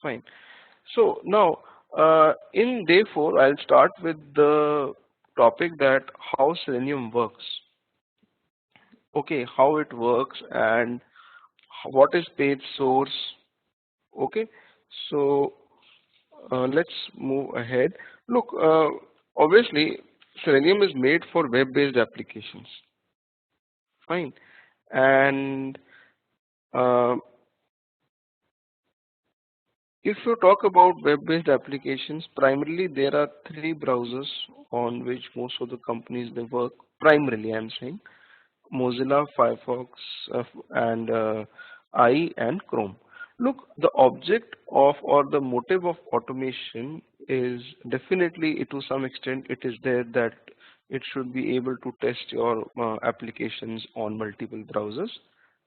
Fine. So now in day 4 I'll start with the topic that how Selenium works. Okay, how it works and what is page source. Okay, so let's move ahead. Look, obviously Selenium is made for web-based applications. Fine, and uh, if you talk about web-based applications, primarily there are three browsers on which most of the companies they work. Primarily, I'm saying Mozilla, Firefox, and IE and Chrome. Look, the object of or the motive of automation is definitely to some extent it is there that it should be able to test your applications on multiple browsers,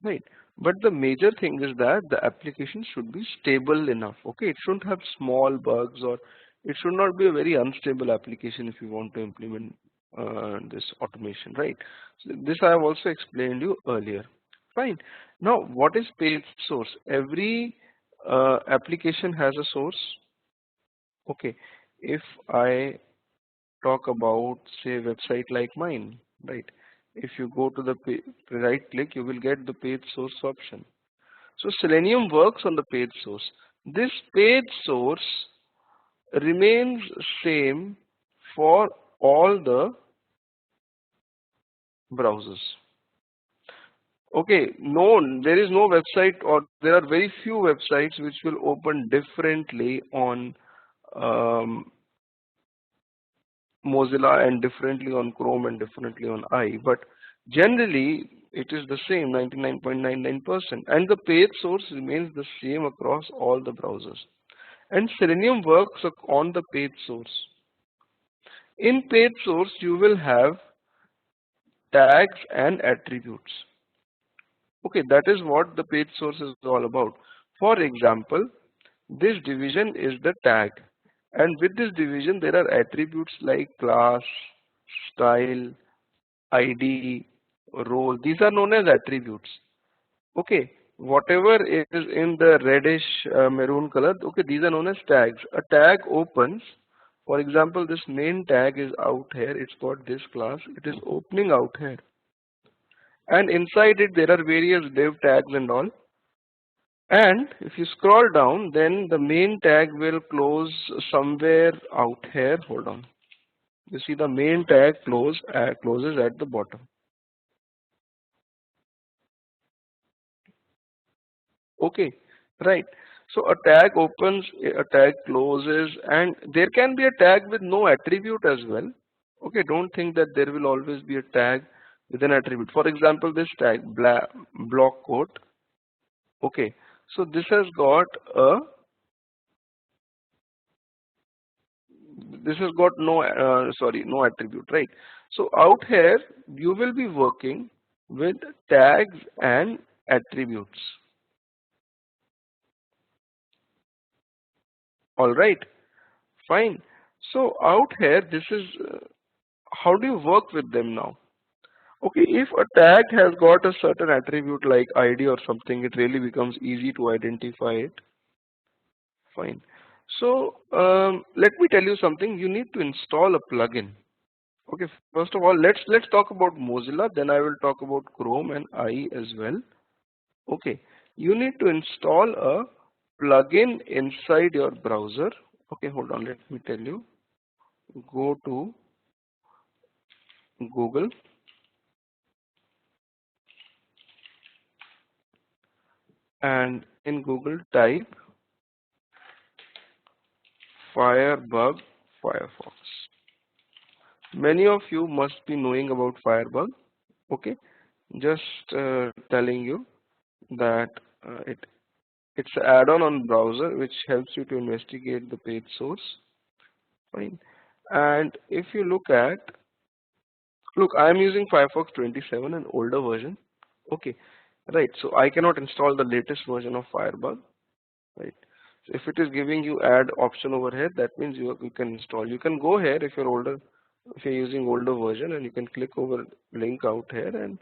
right? But the major thing is that the application should be stable enough. Okay, it shouldn't have small bugs or it should not be a very unstable application if you want to implement this automation, right? So this I have also explained you earlier. Fine. Now, what is page source? Every application has a source. Okay. If I talk about say website like mine, right? If you go to the right click, you will get the page source option. So Selenium works on the page source. This page source remains same for all the browsers. Okay, no, there is no website or there are very few websites which will open differently on um, Mozilla and differently on Chrome and differently on IE, but generally it is the same 99.99%, and the page source remains the same across all the browsers. And Selenium works on the page source. In page source you will have tags and attributes. Okay, that is what the page source is all about. For example, this division is the tag, and with this division there are attributes like class, style, ID, role. These are known as attributes. Okay, whatever is in the reddish maroon color, okay, these are known as tags. A tag opens, for example, this main tag is out here, it's got this class, it is opening out here. And inside it there are various div tags and all. And if you scroll down, then the main tag will close somewhere out here. Hold on. You see the main tag closes at the bottom. Okay, right. So a tag opens, a tag closes, and there can be a tag with no attribute as well. Okay, don't think that there will always be a tag with an attribute. For example, this tag block quote. Okay, so this has got no no attribute, right? So out here you will be working with tags and attributes. All right, fine. So out here this is how do you work with them now? Okay, if a tag has got a certain attribute like ID or something, it really becomes easy to identify it. Fine. So let me tell you something. You need to install a plugin. Okay, first of all, let's talk about Mozilla. Then I will talk about Chrome and IE as well. Okay, you need to install a plugin inside your browser. Okay, hold on. Let me tell you. Go to Google and in Google type Firebug Firefox. Many of you must be knowing about Firebug. Okay, just telling you that it's an add-on on browser which helps you to investigate the page source. Fine. And if you look, I am using Firefox 27, an older version. Okay, right. So I cannot install the latest version of Firebug. Right. So if it is giving you add option over here, that means you can install. You can go here if you're older, if you're using older version, and you can click over link out here and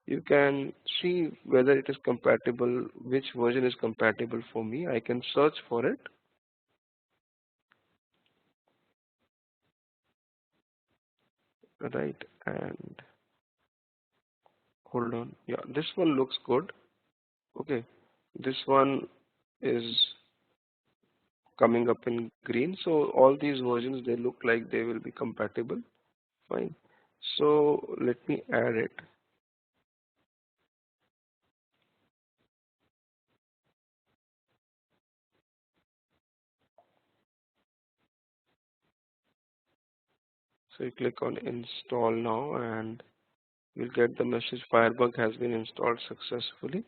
You can see whether it is compatible, which version is compatible for me. I can search for it, right? And hold on. Yeah, this one looks good. Okay, this one is coming up in green. So all these versions, they look like they will be compatible. Fine. So let me add it. So you click on install now and you'll get the message Firebug has been installed successfully.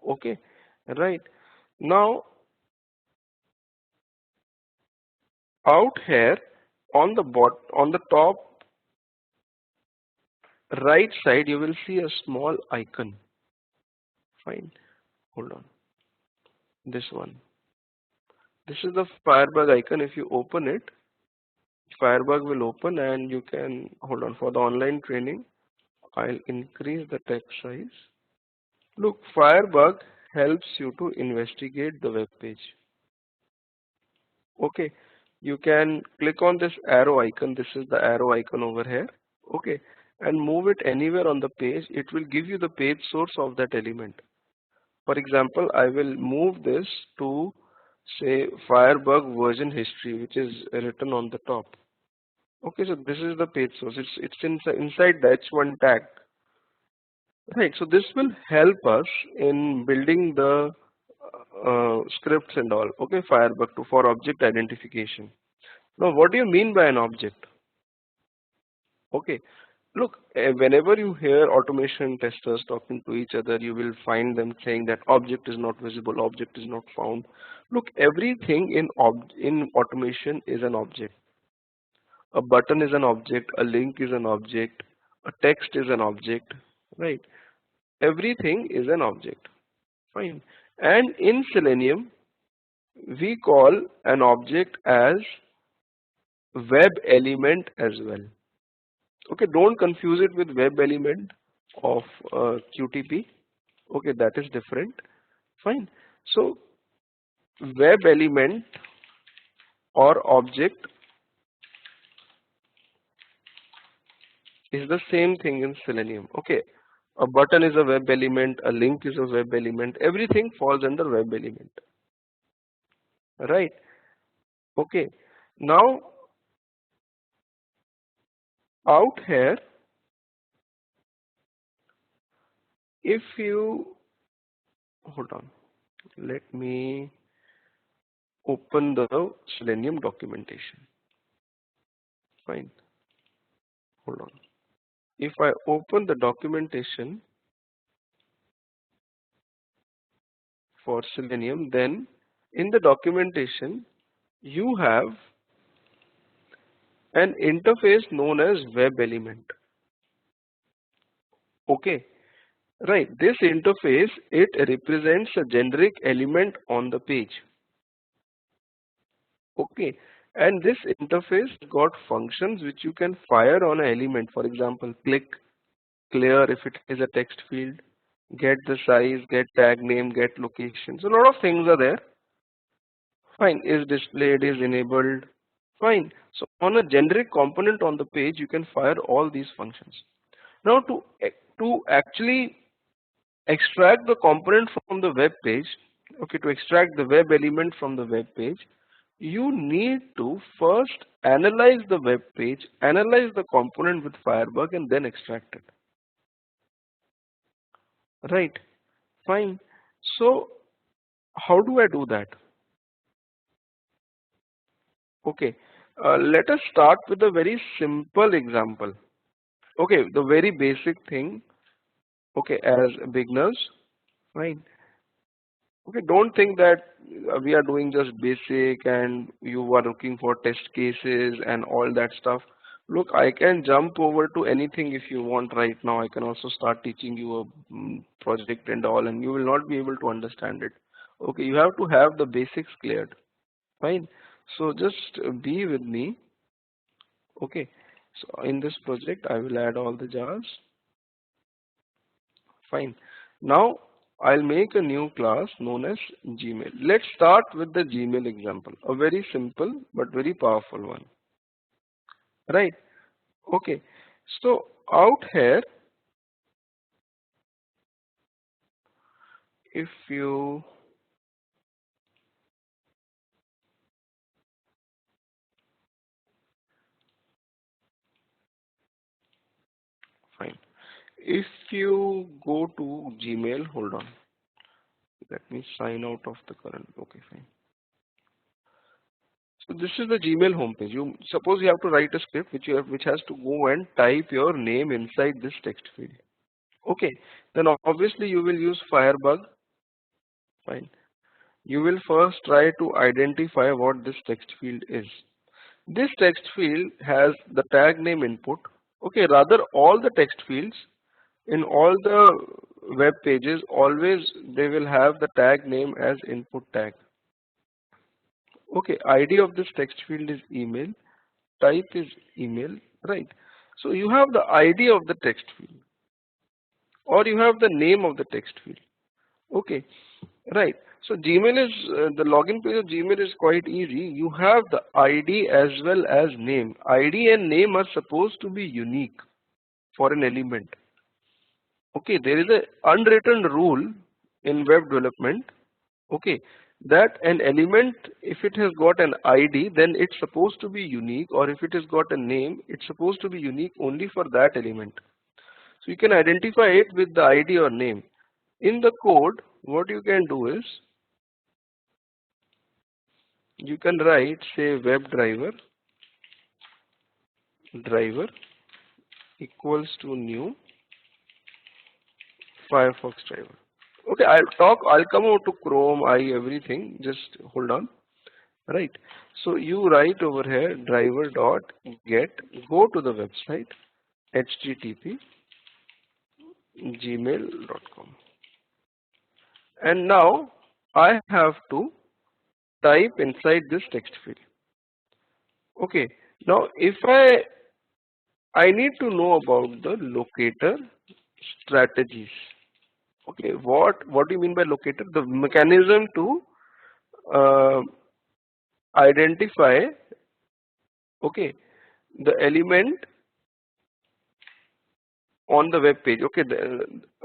Okay, right. Now out here on the top right side, you will see a small icon. Fine. Hold on. This one. This is the Firebug icon. If you open it, Firebug will open and you can hold on for the online training. I'll increase the text size. Look, Firebug helps you to investigate the web page. Okay, you can click on this arrow icon. This is the arrow icon over here. Okay, and move it anywhere on the page. It will give you the page source of that element. For example, I will move this to say Firebug version history, which is written on the top. Okay, so this is the page source. It's inside the h1 tag. Right, so this will help us in building the scripts and all. Okay, Firebug to for object identification. Now, what do you mean by an object? Okay, look, whenever you hear automation testers talking to each other, you will find them saying that object is not visible, object is not found. Look, everything in automation is an object. A button is an object, a link is an object, a text is an object, right? Everything is an object. Fine. And in Selenium, we call an object as web element as well. Okay, don't confuse it with web element of QTP. Okay, that is different. Fine. So web element or object is the same thing in Selenium. Okay, a button is a web element, a link is a web element, everything falls under web element, right? Okay, now out here, if you hold on, let me open the Selenium documentation. Fine, hold on. If I open the documentation for Selenium, then in the documentation you have an interface known as web element. Okay, right. This interface, it represents a generic element on the page. Okay, and this interface got functions which you can fire on an element. For example, click, clear if it is a text field, get the size, get tag name, get location. So a lot of things are there. Fine, is displayed, is enabled. Fine. So on a generic component on the page, you can fire all these functions. Now to actually extract the component from the web page, okay, to extract the web element from the web page, you need to first analyze the web page, analyze the component with Firebug, and then extract it. Right? Fine. So how do I do that? Okay. Let us start with a very simple example. Okay, the very basic thing. Okay, as beginners, fine. Okay, don't think that we are doing just basic and you are looking for test cases and all that stuff. Look, I can jump over to anything if you want right now. I can also start teaching you a project and all, and you will not be able to understand it. Okay, you have to have the basics cleared. Fine. So just be with me. Okay. So in this project, I will add all the jars. Fine. Now I'll make a new class known as Gmail. Let's start with the Gmail example, a very simple but very powerful one. Right? Okay. So out here, if you fine, if you go to Gmail, hold on. Let me sign out of the current. Okay, fine. So this is the Gmail homepage. You suppose you have to write a script which has to go and type your name inside this text field. Okay, then obviously you will use Firebug. Fine. You will first try to identify what this text field is. This text field has the tag name input. Okay, rather all the text fields in all the web pages always they will have the tag name as input tag. Okay, ID of this text field is email, type is email, right? So you have the ID of the text field or you have the name of the text field. Okay, right. So Gmail is the login page of Gmail is quite easy. You have the ID as well as name. ID and name are supposed to be unique for an element. Okay, there is an unwritten rule in web development. Okay, that an element, if it has got an ID, then it's supposed to be unique, or if it has got a name, it's supposed to be unique only for that element. So you can identify it with the ID or name. In the code, what you can do is you can write say driver equals to new Firefox driver. Okay, I'll come over to Chrome, everything. Just hold on. Right. So you write over here driver dot get, go to the website http gmail.com, and now I have to type inside this text field. Okay. Now if I need to know about the locator strategies. Okay, what do you mean by locator? The mechanism to uh, identify, okay, the element on the web page. Okay,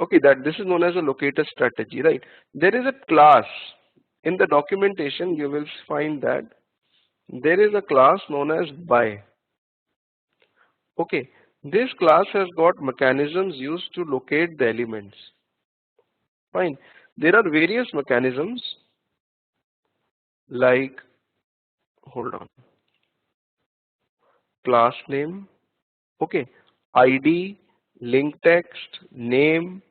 okay, that this is known as a locator strategy, right? There is a class in the documentation. You will find that there is a class known as by. Okay, this class has got mechanisms used to locate the elements. Fine. There are various mechanisms like, hold on, class name, okay, ID, link text, name,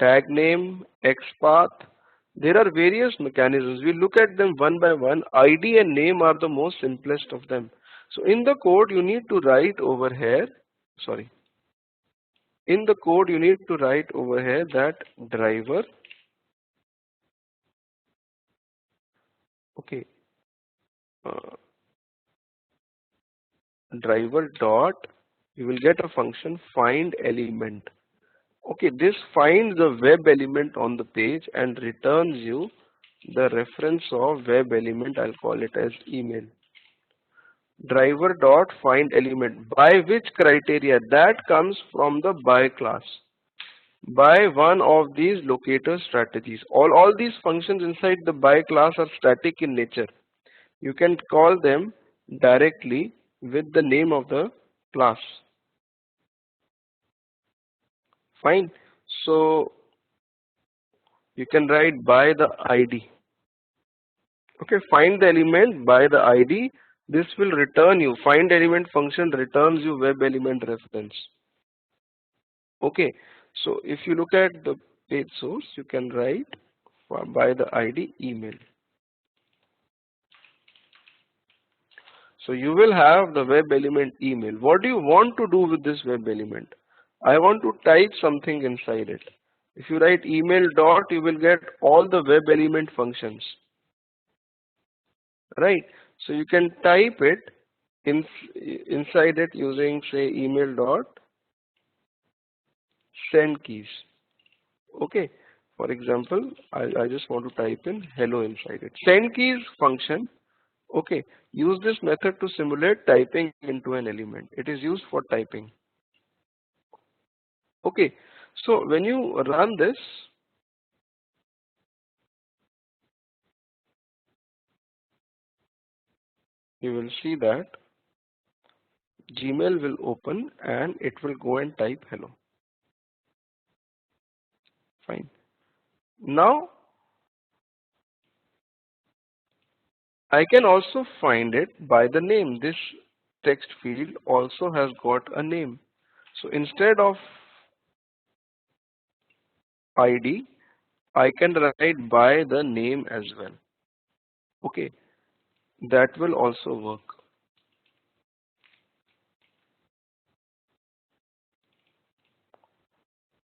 tag name, XPath. There are various mechanisms. We look at them one by one. ID and name are the most simplest of them. So in the code you need to write over here, sorry, in the code you need to write over here that driver, okay, uh, driver dot, you will get a function find element. Okay, this finds the web element on the page and returns you the reference of web element. I'll call it as email. Driver dot find element, by which criteria? That comes from the by class, by one of these locator strategies. All these functions inside the by class are static in nature. You can call them directly with the name of the class. Fine. So you can write by the ID. Okay, find the element by the ID. This will return you, find element function returns you web element reference. Okay, so if you look at the page source, you can write by the ID email. So you will have the web element email. What do you want to do with this web element? I want to type something inside it. If you write email dot, you will get all the web element functions. Right? So you can type it inside it using say email dot send keys. Okay. For example, I just want to type in hello inside it. Send keys function. Okay. Use this method to simulate typing into an element. It is used for typing. Okay. So when you run this, you will see that Gmail will open and it will go and type hello. Fine. Now I can also find it by the name. This text field also has got a name. So instead of ID, I can write by the name as well. Okay, that will also work.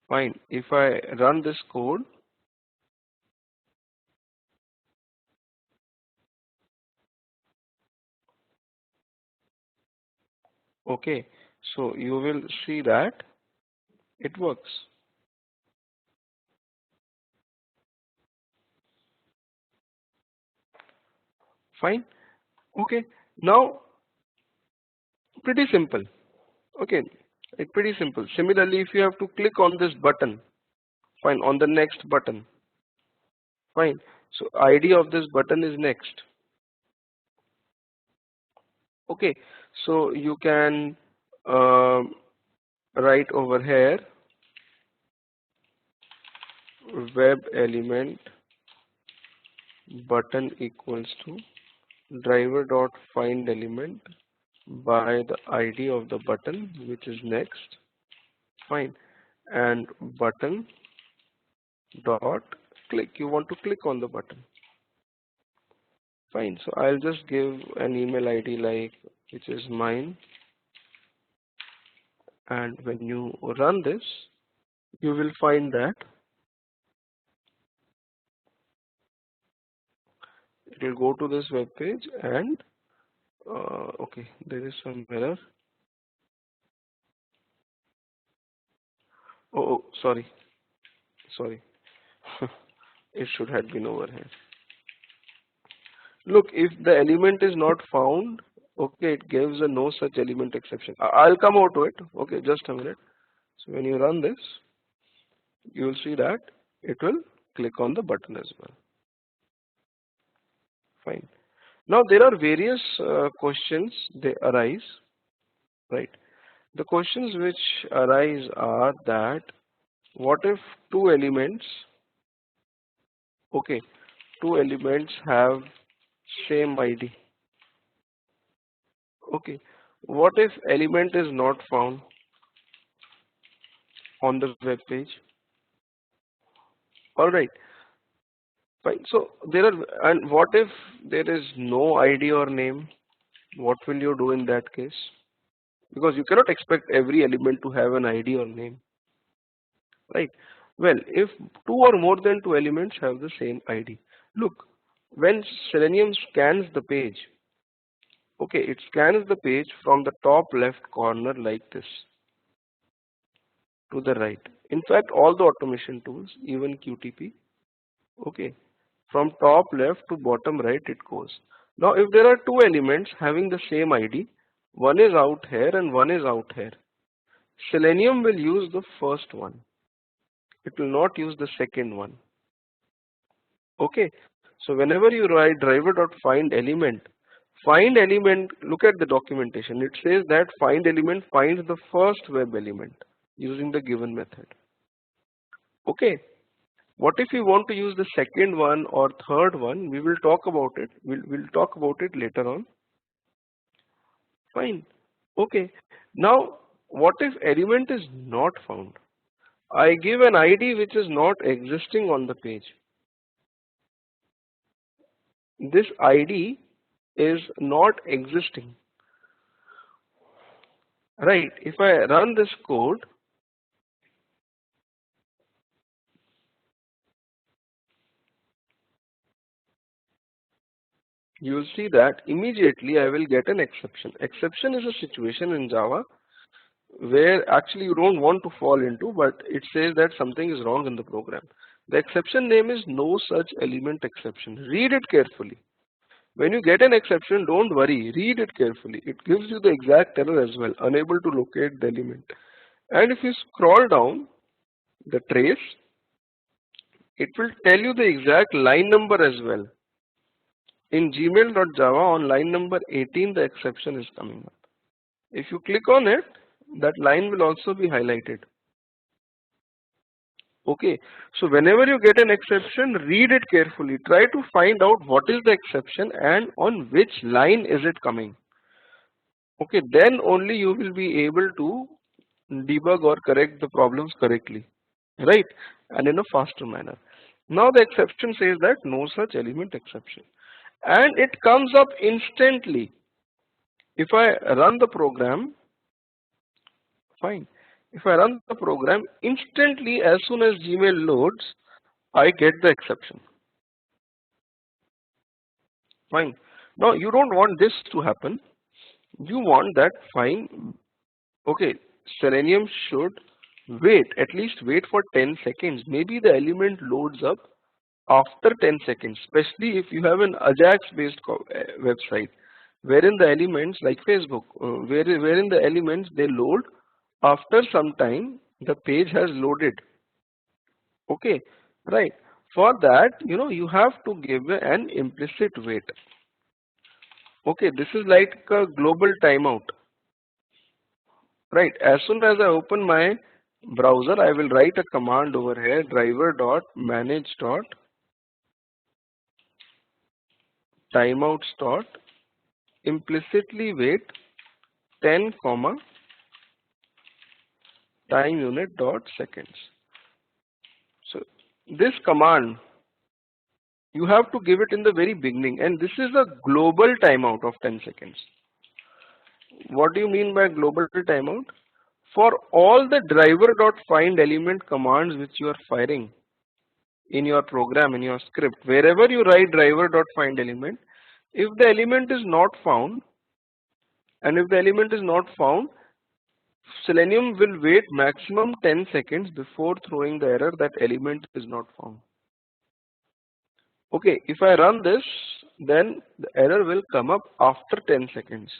Fine. If I run this code, okay, so you will see that it works. Fine. Okay. Now, pretty simple. Okay, pretty simple. Similarly, if you have to click on this button, fine, on the next button, fine. So ID of this button is next. Okay, so you can write over here web element button equals to driver dot find element by the ID of the button, which is next, fine, and button dot click. You want to click on the button, fine. So I'll just give an email ID like which is mine, and when you run this, you will find that it will go to this web page and okay, there is some error. Oh, sorry, sorry. It should have been over here. Look, if the element is not found, okay, it gives a no such element exception. I'll come out to it. Okay, just a minute. So when you run this, you will see that it will click on the button as well. Fine. Now there are various questions they arise, right? The questions which arise are that what if two elements, okay, two elements have same ID. Okay, what if element is not found on the web page? All right, fine. So there are, and what if there is no ID or name? What will you do in that case? Because you cannot expect every element to have an ID or name, right? Well, if two or more than two elements have the same ID, look, when Selenium scans the page, okay, it scans the page from the top left corner like this to the right. In fact, all the automation tools, even QTP, okay, from top left to bottom right it goes. Now, if there are two elements having the same ID, one is out here and one is out here, Selenium will use the first one. It will not use the second one. Okay. So whenever you write driver.find element, find element, look at the documentation. It says that find element finds the first web element using the given method. Okay. What if you want to use the second one or third one? We will talk about it. We'll talk about it later on. Fine. Okay. Now, what if element is not found? I give an ID which is not existing on the page. This ID is not existing. Right. If I run this code, you will see that immediately I will get an exception. Exception is a situation in Java where actually you don't want to fall into, but it says that something is wrong in the program. The exception name is no such element exception. Read it carefully. When you get an exception, don't worry, read it carefully. It gives you the exact error as well, unable to locate the element. And if you scroll down the trace, it will tell you the exact line number as well. In gmail.java on line number 18, the exception is coming up. If you click on it, that line will also be highlighted. Okay, so whenever you get an exception, read it carefully. Try to find out what is the exception and on which line is it coming. Okay, then only you will be able to debug or correct the problems correctly, right? And in a faster manner. Now the exception says that no such element exception, and it comes up instantly. If I run the program, fine. If I run the program instantly, as soon as Gmail loads, I get the exception. Fine. Now you don't want this to happen. You want that fine. Okay, Selenium should wait, at least wait for 10 seconds. Maybe the element loads up after 10 seconds, especially if you have an Ajax based website, wherein the elements like Facebook, wherein the elements they load after some time, the page has loaded. Okay, right. For that, you have to give an implicit wait. Okay, this is like a global timeout. Right, as soon as I open my browser, I will write a command over here, driver.manage.timeouts. Implicitly wait 10 comma time unit dot seconds. So this command you have to give it in the very beginning, and this is a global timeout of 10 seconds. What do you mean by global timeout? For all the driver.find element commands which you are firing in your program, in your script, wherever you write driver.find element, if the element is not found, Selenium will wait maximum 10 seconds before throwing the error that element is not found. Okay, if I run this, then the error will come up after 10 seconds.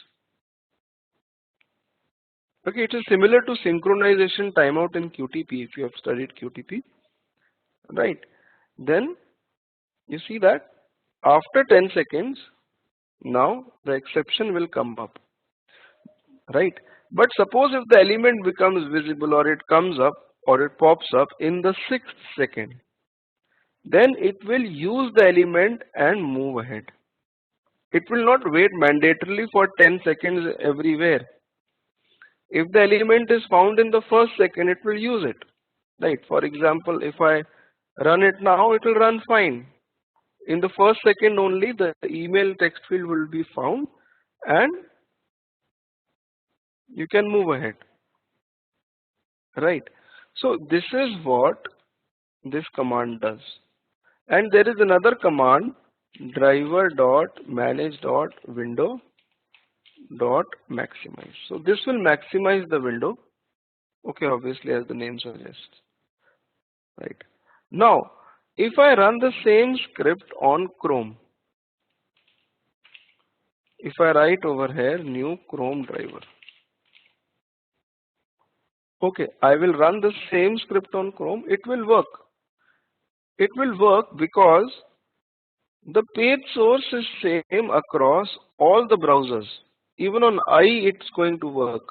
Okay, it is similar to synchronization timeout in QTP if you have studied QTP, right? Then you see that after 10 seconds, now the exception will come up, right? But suppose if the element becomes visible or it comes up or it pops up in the 6th second, then it will use the element and move ahead. It will not wait mandatorily for 10 seconds everywhere. If the element is found in the 1st second, it will use it, right? For example, if I run it now, it will run fine. In the 1st second only, the email text field will be found and you can move ahead, right? So this is what this command does. And there is another command, driver.manage.window.maximize. So this will maximize the window. Okay, obviously as the name suggests, right? Now, if I run the same script on Chrome, if I write over here new Chrome driver, okay, I will run the same script on Chrome, it will work. It will work because the page source is same across all the browsers. Even on IE it's going to work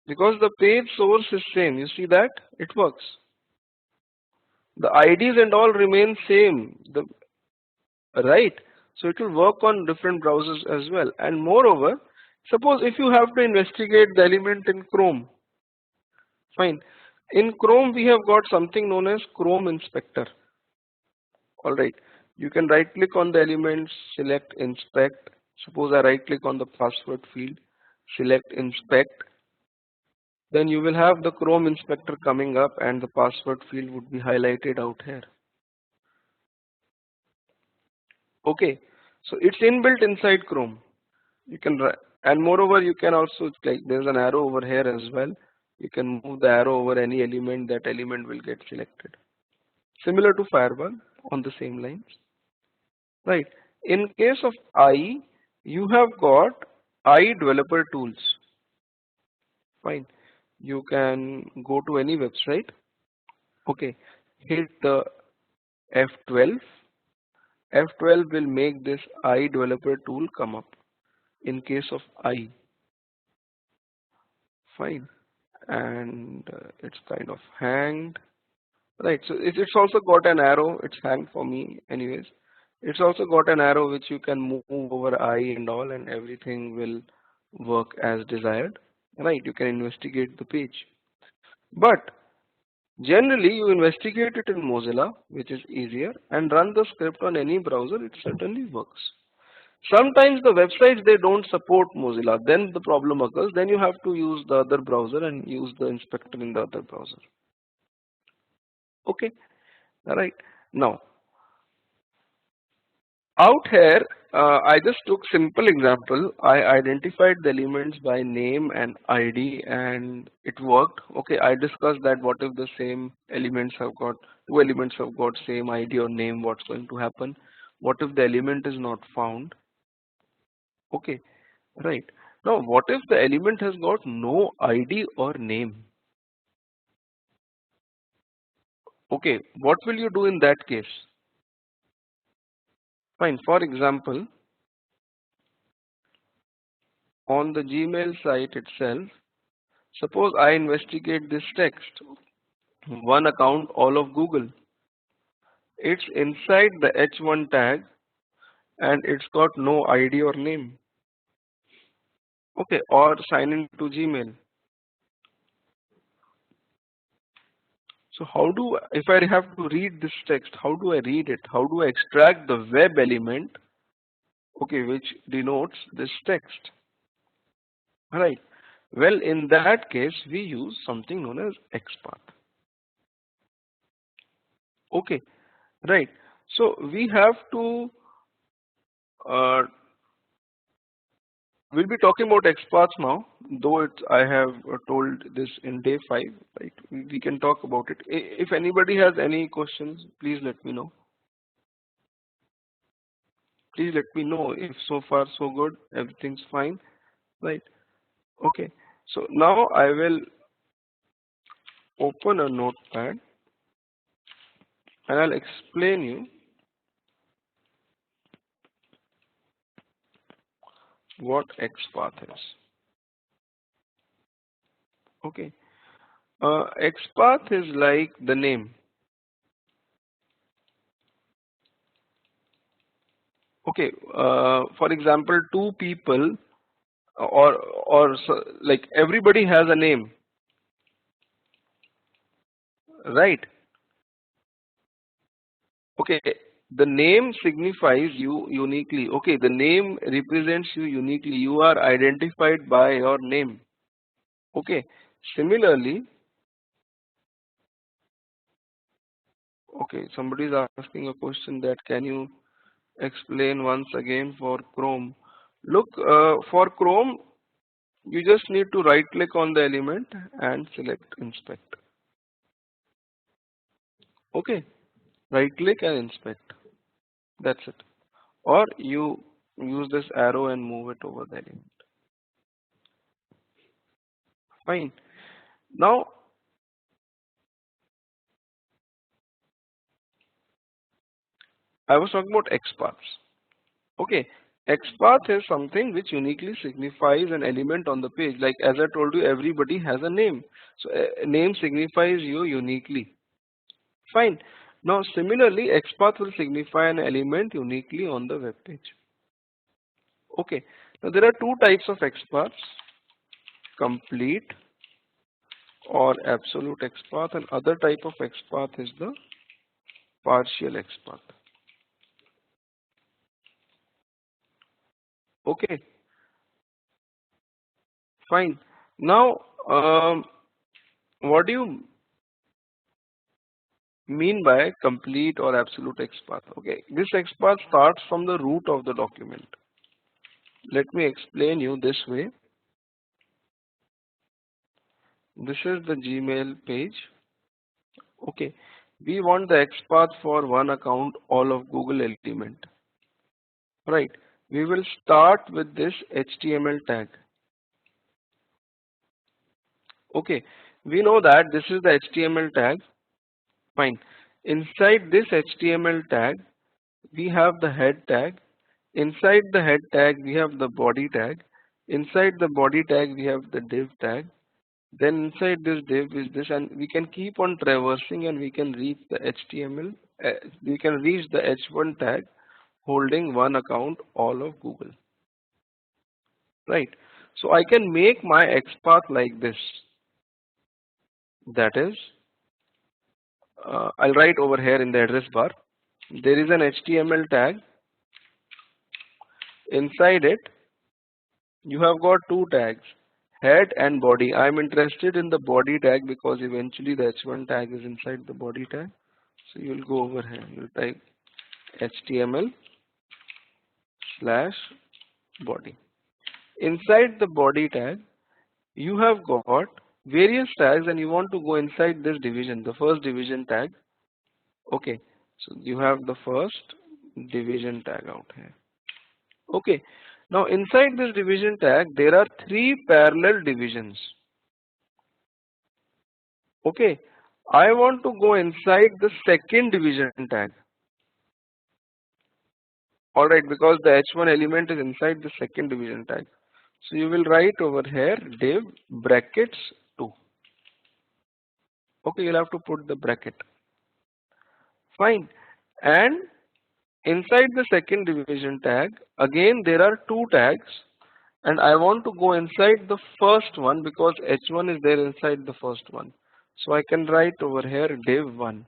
because the page source is same. You see that? It works. The IDs and all remain same, right? So it will work on different browsers as well. And moreover, suppose if you have to investigate the element in Chrome, fine. In Chrome we have got something known as Chrome Inspector. Alright, you can right click on the element, select inspect. Suppose I right click on the password field, select inspect. Then you will have the Chrome Inspector coming up and the password field would be highlighted out here. Okay, so it's inbuilt inside Chrome. You can And moreover, you can also, like, there's an arrow over here as well. You can move the arrow over any element, that element will get selected. Similar to Firebug on the same lines, right? In case of I, you have got I developer tools. Fine. You can go to any website. Okay. Hit the F12. F12 will make this I developer tool come up in case of I. Fine. And it's kind of hanged. Right, so it's also got an arrow. It's hanged for me anyways. It's also got an arrow which you can move over I and all, and everything will work as desired. Right, you can investigate the page. But generally you investigate it in Mozilla, which is easier, and run the script on any browser, it certainly works. Sometimes the websites, they don't support Mozilla, then the problem occurs. Then you have to use the other browser and use the inspector in the other browser. Okay. All right. Now, out here, I just took simple example. I identified the elements by name and ID, and it worked. Okay, I discussed that what if the same elements have got, two elements have got same ID or name, what's going to happen? What if the element is not found? Okay, right. Now, what if the element has got no ID or name? Okay, what will you do in that case? Fine. For example, on the Gmail site itself, suppose I investigate this text, one account all of Google. It's inside the H1 tag and it's got no ID or name. Okay, or sign in to Gmail. So how do, if I have to read this text, how do I read it? How do I extract the web element, okay, which denotes this text? Right. Well, in that case, we use something known as XPath. Okay, right. So we have to, we'll be talking about XPaths now, though I have told this in day 5, right? We can talk about it. If anybody has any questions, please let me know. Please let me know if so far so good, everything's fine, right? Okay, so now I will open a notepad and I'll explain you what XPath is. Okay, XPath is like the name. Okay, for example, two people or so, like everybody has a name, right? Okay, the name signifies you uniquely. Okay, the name represents you uniquely. You are identified by your name. Okay, similarly, okay, somebody is asking a question that can you explain once again for Chrome? Look, for Chrome, you just need to right click on the element and select inspect. Okay, right click and inspect. That's it. Or you use this arrow and move it over the element. Fine. Now, I was talking about XPaths. Okay, XPath is something which uniquely signifies an element on the page. Like as I told you, everybody has a name. So a name signifies you uniquely. Fine. Now similarly, XPath will signify an element uniquely on the web page. Okay. Now there are two types of XPaths: complete or absolute XPath, and other type of XPath is the partial XPath. Okay. Fine. Now, what do you mean by complete or absolute XPath? Okay, this XPath starts from the root of the document. Let me explain you this way. This is the Gmail page. Okay, we want the XPath for one account, all of Google element. Right. We will start with this HTML tag. Okay, we know that this is the HTML tag. Fine. Inside this HTML tag, we have the head tag. Inside the head tag, we have the body tag. Inside the body tag, we have the div tag. Then inside this div is this, and we can keep on traversing, and we can reach the HTML. We can reach the H1 tag holding one account, all of Google. Right. So I can make my XPath like this. That is, I'll write over here in the address bar. There is an HTML tag. Inside it, you have got two tags, head and body. I am interested in the body tag because eventually the H1 tag is inside the body tag. So you will go over here. You will type HTML/body. Inside the body tag, you have got various tags, and you want to go inside this division, the first division tag. Okay, so you have the first division tag out here. Okay, now inside this division tag, there are three parallel divisions. Okay, I want to go inside the second division tag. Alright, because the H1 element is inside the second division tag. So you will write over here div brackets 2. Okay, you'll have to put the bracket. Fine. And inside the second division tag, again there are two tags, and I want to go inside the first one because H1 is there inside the first one. So I can write over here div1.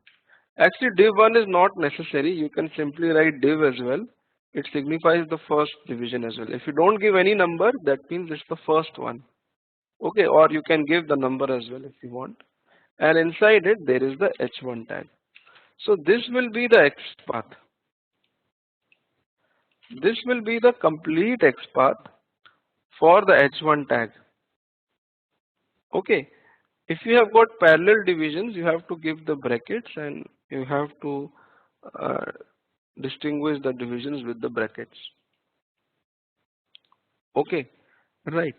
Actually div1 is not necessary. You can simply write div as well. It signifies the first division as well. If you don't give any number, that means it's the first one. Okay, or you can give the number as well if you want. And inside it there is the H1 tag. So this will be the XPath. This will be the complete XPath for the H1 tag. Okay, if you have got parallel divisions, you have to give the brackets, and you have to distinguish the divisions with the brackets. Okay, right.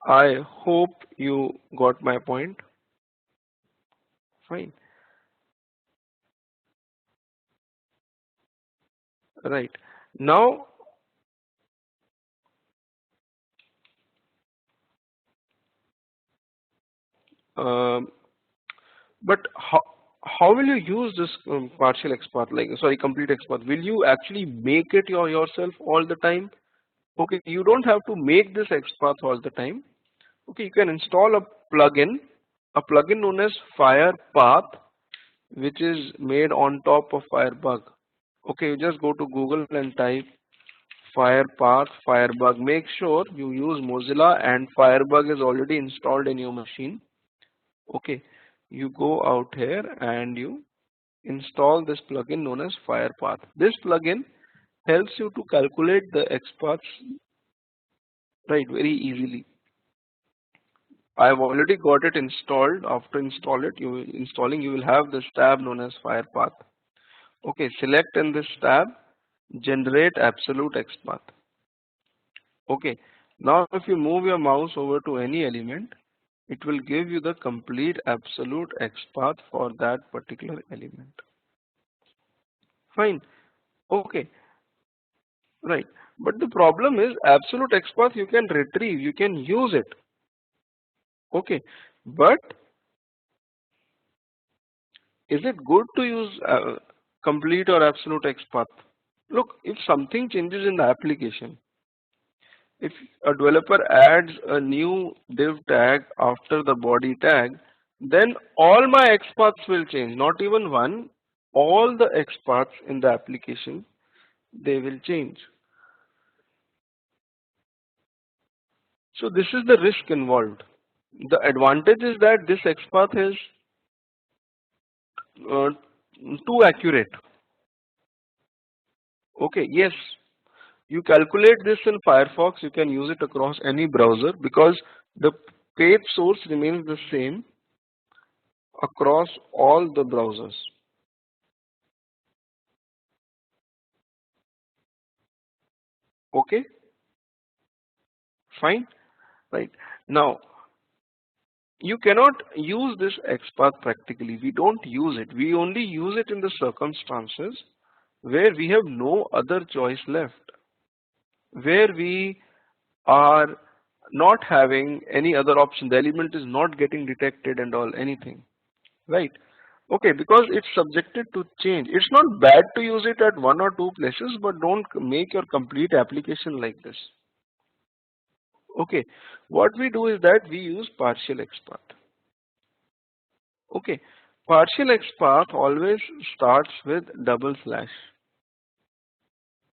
I hope you got my point. Fine. Right. Now, but how will you use this partial XPath, like sorry, complete XPath? Will you actually make it yourself all the time? Okay, you don't have to make this XPath all the time. Okay, you can install a plugin known as FirePath, which is made on top of Firebug. Okay, you just go to Google and type FirePath, Firebug. Make sure you use Mozilla and Firebug is already installed in your machine. Okay, you go out here and you install this plugin known as FirePath. This plugin helps you to calculate the XPaths right very easily. I have already got it installed. After installing, you will have this tab known as FirePath. Okay, select in this tab generate absolute XPath. Okay, now if you move your mouse over to any element, it will give you the complete absolute XPath for that particular element. Fine. Okay, right. But the problem is absolute XPath you can retrieve, you can use it. Okay, but is it good to use complete or absolute XPath? Look, if something changes in the application, if a developer adds a new div tag after the body tag, then all my XPaths will change, not even one, all the XPaths in the application, they will change. So this is the risk involved. The advantage is that this XPath is too accurate. Okay, yes, You calculate this in Firefox, you can use it across any browser because the page source remains the same across all the browsers. Okay, fine, right. Now, you cannot use this XPath practically. We don't use it. We only use it in the circumstances where we have no other choice left, where we are not having any other option. The element is not getting detected and all anything, right? Okay, because it's subjected to change. It's not bad to use it at one or two places, but don't make your complete application like this. Okay, what we do is that we use partial XPath. Okay, partial XPath always starts with double slash,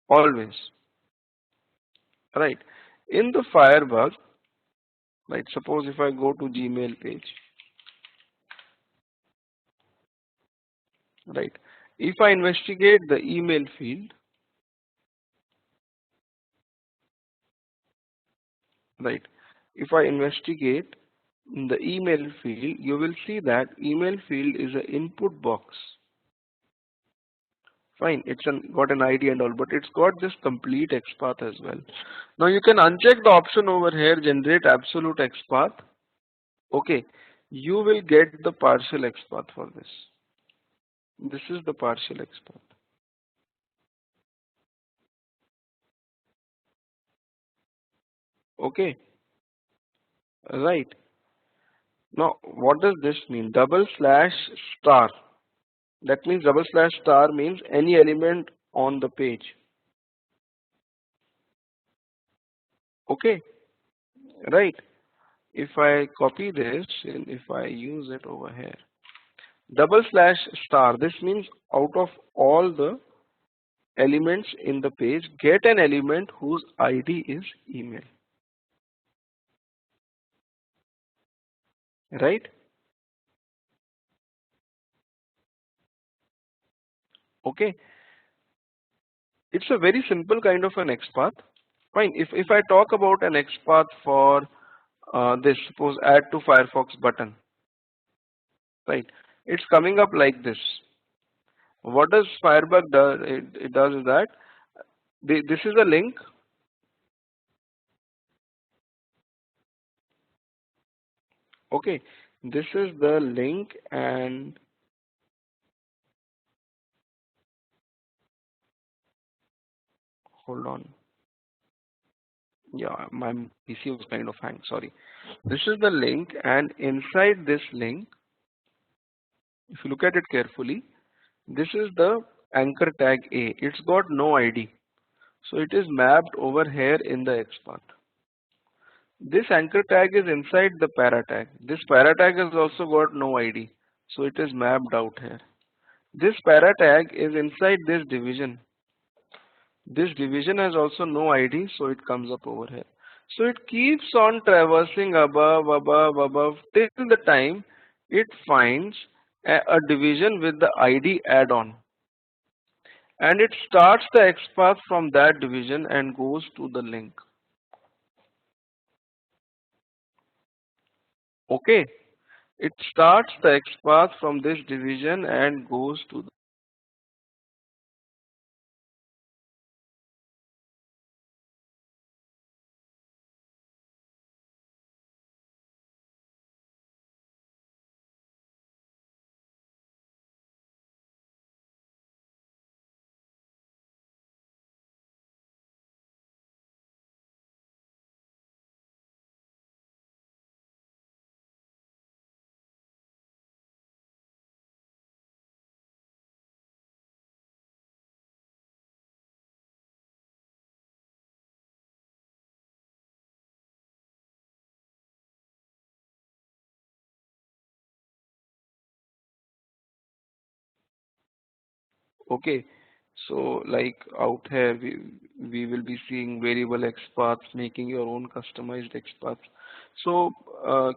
always, right? In the Firebug, right? Suppose if I go to Gmail page, right? If I investigate the email field, right? If I investigate the email field, you will see that email field is an input box. Fine, it's got an ID and all, but it's got this complete XPath as well. Now you can uncheck the option over here, generate absolute XPath. Okay, you will get the partial XPath for this. This is the partial XPath. Okay, right. Now what does this mean? Double slash star. That means double slash star means any element on the page. Okay, right. If I copy this and if I use it over here, double slash star, this means out of all the elements in the page, get an element whose ID is email, right? Okay, it's a very simple kind of an XPath. Fine, if I talk about an XPath for this, suppose add to Firefox button, right? It's coming up like this. What does Firebug do? It does is that this is a link. Okay, this is the link and hold on. Yeah, my PC was kind of hang. Sorry. This is the link, and inside this link, if you look at it carefully, this is the anchor tag A. It's got no ID, so it is mapped over here in the XPath. This anchor tag is inside the para tag. This para tag has also got no ID, so it is mapped out here. This para tag is inside this division. This division has also no ID, so it comes up over here. So it keeps on traversing above till the time it finds a division with the ID add-on. And it starts the XPath from that division and goes to the link. Okay, it starts the XPath from this division and goes to the. Okay, so like out here we will be seeing variable XPaths, making your own customized XPaths. So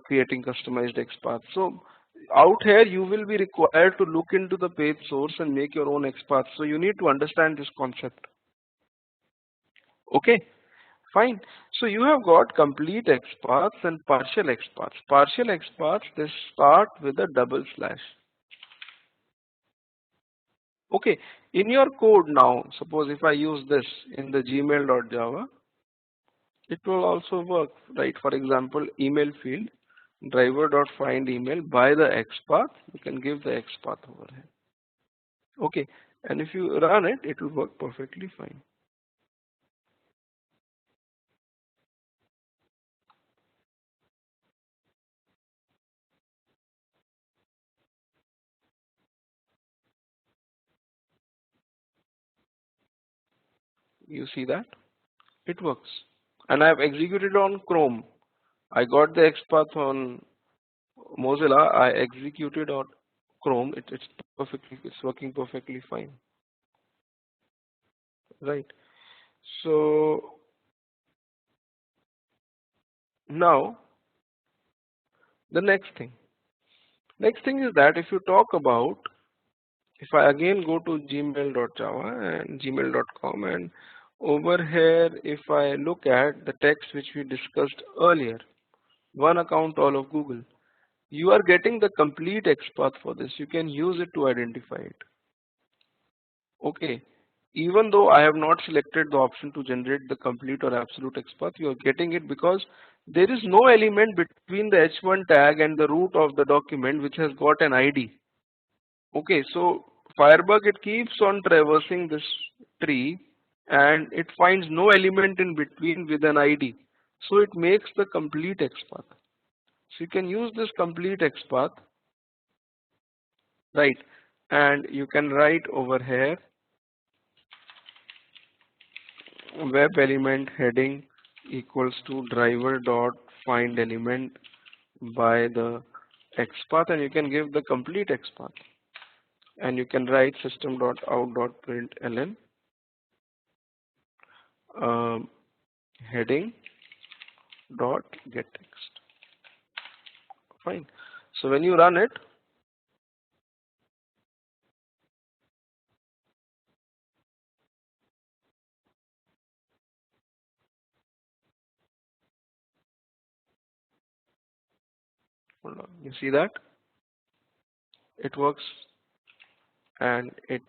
creating customized XPaths. So out here you will be required to look into the page source and make your own XPath. So you need to understand this concept. Okay, fine. So you have got complete XPaths and partial XPaths. Partial XPaths, they start with a double slash. Okay, in your code now, suppose if I use this in the gmail.java, it will also work, right? For example, email field, driver.find email by the XPath, you can give the XPath over here. Okay, and if you run it, it will work perfectly fine. You see that? It works. And I have executed on Chrome. I got the XPath on Mozilla. I executed on Chrome. It's working perfectly fine. Right. So now the next thing. Next thing is that if you talk about, if I again go to gmail.java and gmail.com, and over here if I look at the text which we discussed earlier, one account all of Google, you are getting the complete XPath for this. You can use it to identify it. Okay. Even though I have not selected the option to generate the complete or absolute XPath, you are getting it because there is no element between the h1 tag and the root of the document which has got an ID. Okay, so Firebug, it keeps on traversing this tree and it finds no element in between with an ID. So it makes the complete XPath. So you can use this complete XPath, right? And you can write over here web element heading equals to driver dot find element by the XPath, and you can give the complete XPath. And you can write system dot out dot println heading dot get text. Fine. So when you run it, hold on, you see that it works, and the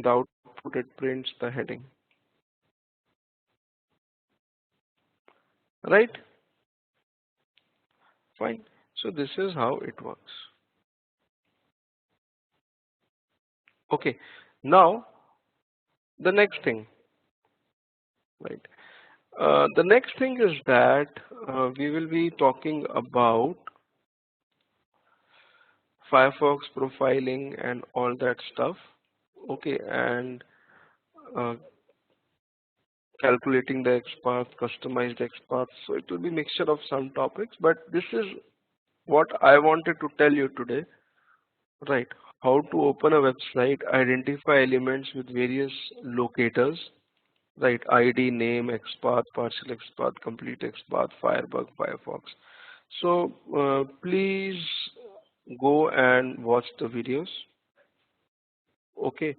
output, it prints the heading, right? Fine. So this is how it works. Okay. Now the next thing, right? The next thing is that we will be talking about Firefox profiling and all that stuff. Okay, and uh, calculating the XPath, customized XPath. So it will be mixture of some topics, but this is what I wanted to tell you today, right? How to open a website, identify elements with various locators, right? ID, name, XPath, partial XPath, complete XPath, Firebug, Firefox. So please go and watch the videos. Okay.